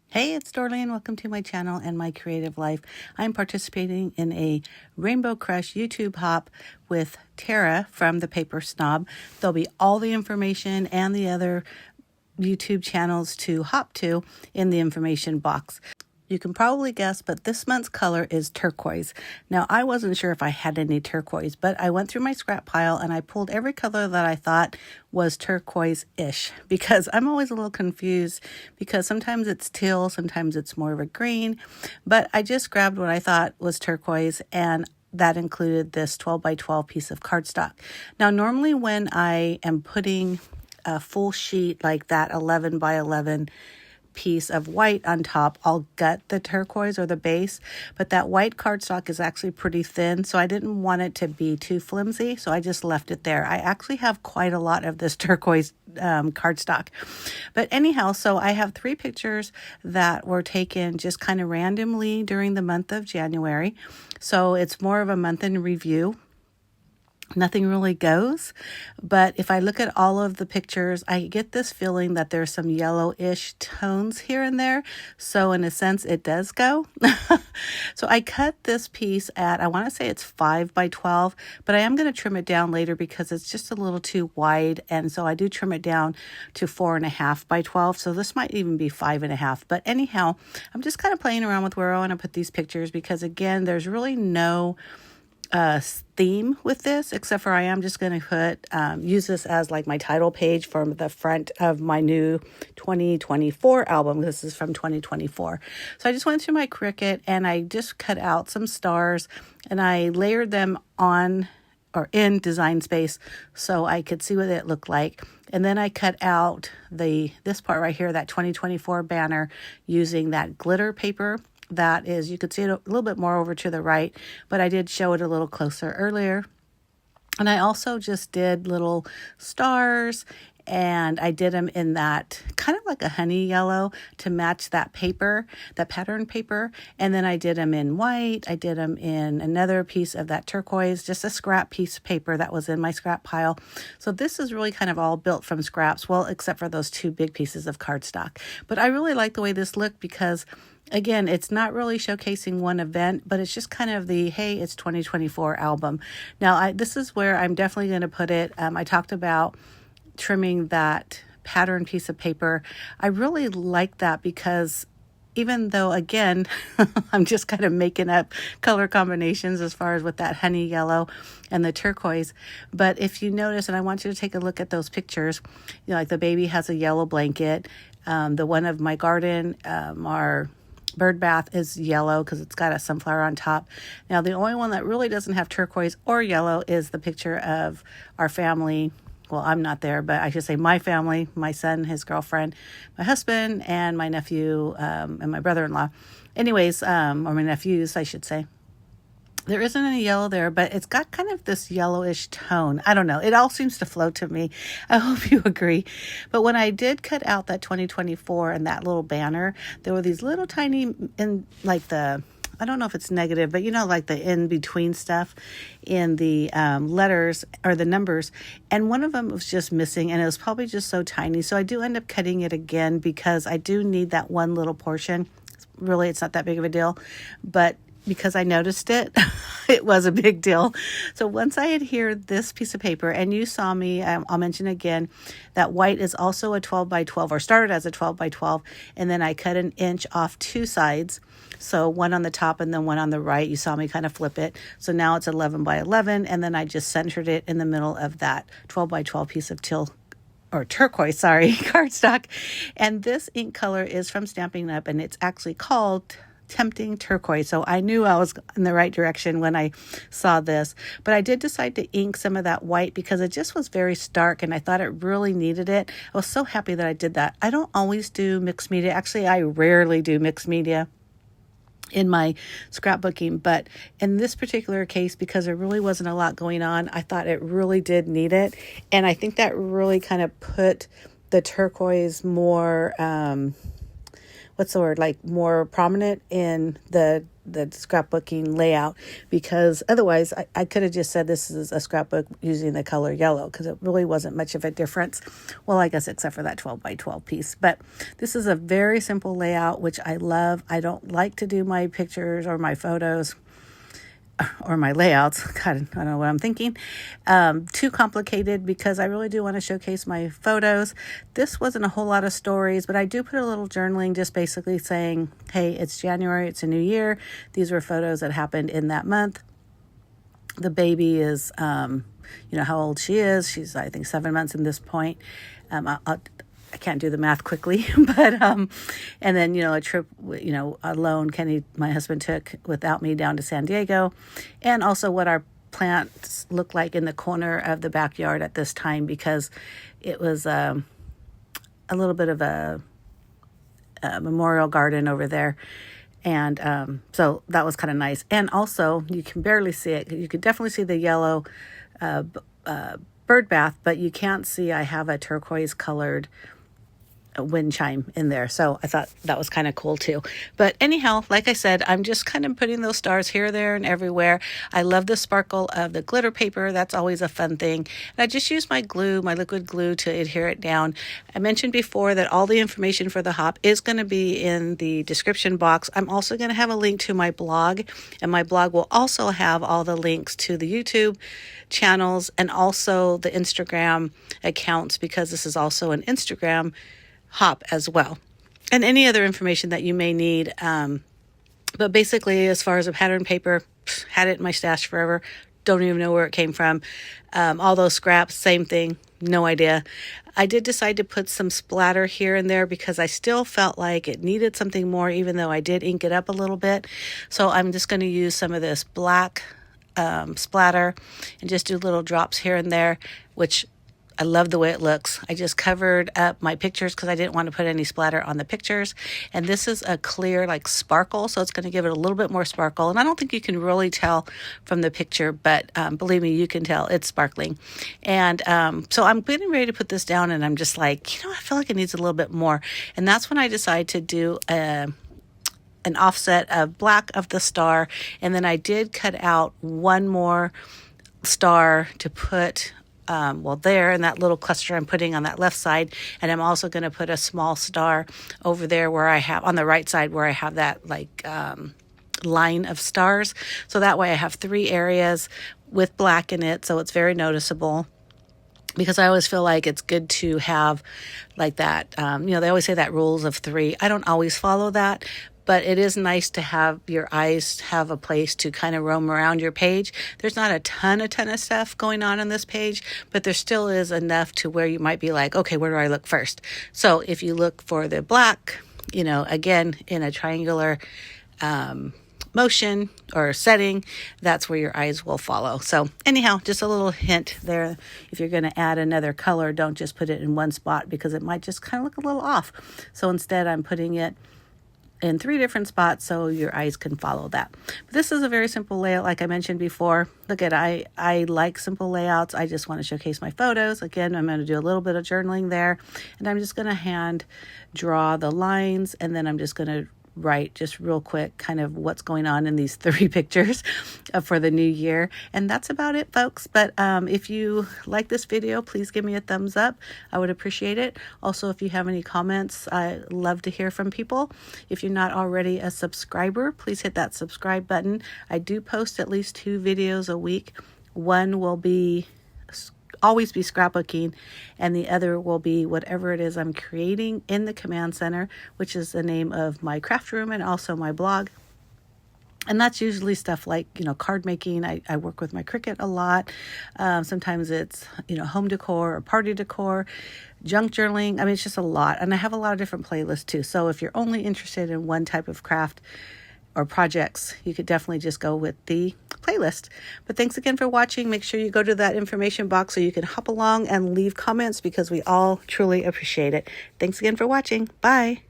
Hey, it's Dorleen. Welcome to my channel and my creative life. I'm participating in a Rainbow Crush YouTube hop with Tara from the Paper Snob. There'll be all the information and the other YouTube channels to hop to in the information box. You can probably guess, but this month's color is turquoise. Now, I wasn't sure if I had any turquoise, but I went through my scrap pile and I pulled every color that I thought was turquoise-ish, because I'm always a little confused because sometimes it's teal, sometimes it's more of a green, but I just grabbed what I thought was turquoise, and that included this 12 by 12 piece of cardstock. Now, normally when I am putting a full sheet like that 11 by 11 piece of white on top, I'll gut the turquoise or the base, but that white cardstock is actually pretty thin, so I didn't want it to be too flimsy, so I just left it there. I actually have quite a lot of this turquoise cardstock. But anyhow, so I have 3 pictures that were taken just kind of randomly during the month of January, so it's more of a month in review. Nothing really goes, but if I look at all of the pictures, I get this feeling that there's some yellowish tones here and there. So in a sense, it does go. So I cut this piece at, I want to say it's 5 by 12, but I am going to trim it down later because it's just a little too wide. And so I do trim it down to 4.5 by 12. So this might even be 5.5. But anyhow, I'm just kind of playing around with where I want to put these pictures because again, there's really no theme with this, except for I am just going to put use this as like my title page for the front of my new 2024 album. This is from 2024. So I just went through my Cricut and I just cut out some stars and I layered them on or in Design Space so I could see what it looked like. And then I cut out this part right here, that 2024 banner, using that glitter paper. That is, you could see it a little bit more over to the right, but I did show it a little closer earlier. And I also just did little stars, and I did them in that kind of like a honey yellow to match that paper, that pattern paper. And then I did them in white. I did them in another piece of that turquoise, just a scrap piece of paper that was in my scrap pile. So this is really kind of all built from scraps, well, except for those 2 big pieces of cardstock. But I really like the way this looked because again, it's not really showcasing one event, but it's just kind of the, hey, it's 2024 album. Now, this is where I'm definitely going to put it. I talked about trimming that pattern piece of paper. I really like that because even though, again, I'm just kind of making up color combinations as far as with that honey yellow and the turquoise. But if you notice, and I want you to take a look at those pictures, you know, like the baby has a yellow blanket. The one of my garden, our bird bath is yellow because it's got a sunflower on top. Now, the only one that really doesn't have turquoise or yellow is the picture of our family. Well, I'm not there, but I should say my family, my son, his girlfriend, my husband, and my nephew, and my brother-in-law. Anyways, or my nephews, I should say. There isn't any yellow there, but it's got kind of this yellowish tone. I don't know. It all seems to flow to me. I hope you agree. But when I did cut out that 2024 and that little banner, there were these little tiny, in like the, I don't know if it's negative, but you know, like the in-between stuff in the letters or the numbers. And one of them was just missing, and it was probably just so tiny. So I do end up cutting it again because I do need that one little portion. Really, it's not that big of a deal, but because I noticed it, it was a big deal. So once I adhered this piece of paper, and you saw me, I'll mention again, that white is also a 12 by 12, or started as a 12 by 12, and then I cut 1 inch off 2 sides. So one on the top and then one on the right. You saw me kind of flip it. So now it's 11 by 11, and then I just centered it in the middle of that 12 by 12 piece of turquoise, cardstock. And this ink color is from Stampin' Up, and it's actually called Tempting Turquoise. So I knew I was in the right direction when I saw this, but I did decide to ink some of that white because it just was very stark and I thought it really needed it. I was so happy that I did that. I don't always do mixed media. Actually, I rarely do mixed media in my scrapbooking, but in this particular case, because there really wasn't a lot going on, I thought it really did need it. And I think that really kind of put the turquoise more, what's the word, like more prominent in the scrapbooking layout, because otherwise I could have just said this is a scrapbook using the color yellow, because it really wasn't much of a difference. Well, I guess except for that 12 by 12 piece. But this is a very simple layout, which I love. I don't like to do my pictures or my photos or my layouts, God, I don't know what I'm thinking, too complicated, because I really do want to showcase my photos. This wasn't a whole lot of stories, but I do put a little journaling, just basically saying, hey, it's January, it's a new year. These were photos that happened in that month. The baby is, how old she is. She's, I think, 7 months in this point. I can't do the math quickly, but, and then, a trip, alone Kenny, my husband, took without me down to San Diego, and also what our plants look like in the corner of the backyard at this time, because it was a little bit of a memorial garden over there. And so that was kind of nice. And also, you can barely see it. You could definitely see the yellow bird bath, but you can't see I have a turquoise colored wind chime in there. So I thought that was kind of cool too. But anyhow, like I said, I'm just kind of putting those stars here, there, and everywhere. I love the sparkle of the glitter paper. That's always a fun thing. And I just use my glue, my liquid glue, to adhere it down. I mentioned before that all the information for the hop is going to be in the description box. I'm also going to have a link to my blog, and my blog will also have all the links to the YouTube channels and also the Instagram accounts, because this is also an Instagram hop as well, and any other information that you may need. But basically, as far as a pattern paper, had it in my stash forever. Don't even know where it came from. All those scraps, same thing, no idea. I did decide to put some splatter here and there because I still felt like it needed something more, even though I did ink it up a little bit. So I'm just going to use some of this black splatter and just do little drops here and there, which I love the way it looks. I just covered up my pictures because I didn't want to put any splatter on the pictures. And this is a clear, like, sparkle, so it's going to give it a little bit more sparkle. And I don't think you can really tell from the picture, but believe me, you can tell it's sparkling. And so I'm getting ready to put this down, and I'm just like, I feel like it needs a little bit more. And that's when I decided to do an offset of black of the star. And then I did cut out one more star to put there in that little cluster I'm putting on that left side. And I'm also going to put a small star over there where I have, on the right side, where I have that line of stars. So that way I have 3 areas with black in it, so it's very noticeable. Because I always feel like it's good to have like that, they always say that rules of 3. I don't always follow that, but it is nice to have your eyes have a place to kind of roam around your page. There's not a ton of stuff going on this page, but there still is enough to where you might be like, okay, where do I look first? So if you look for the black, again, in a triangular motion or setting, that's where your eyes will follow. So anyhow, just a little hint there. If you're going to add another color, don't just put it in one spot, because it might just kind of look a little off. So instead, I'm putting it in 3 different spots so your eyes can follow that. But this is a very simple layout, like I mentioned before. Look at, I like simple layouts. I just want to showcase my photos. Again, I'm going to do a little bit of journaling there, and I'm just going to hand draw the lines, and then I'm just going to write just real quick kind of what's going on in these 3 pictures for the new year. And that's about it, folks. But if you like this video, please give me a thumbs up. I would appreciate it. Also, if you have any comments, I love to hear from people. If you're not already a subscriber, please hit that subscribe button. I do post at least 2 videos a week. One will always be scrapbooking, and the other will be whatever it is I'm creating in the command center, which is the name of my craft room and also my blog. And that's usually stuff like, card making. I work with my Cricut a lot. Sometimes it's, home decor or party decor, junk journaling. I mean, it's just a lot. And I have a lot of different playlists too. So if you're only interested in one type of craft or projects, you could definitely just go with the playlist. But thanks again for watching. Make sure you go to that information box so you can hop along and leave comments, because we all truly appreciate it. Thanks again for watching. Bye.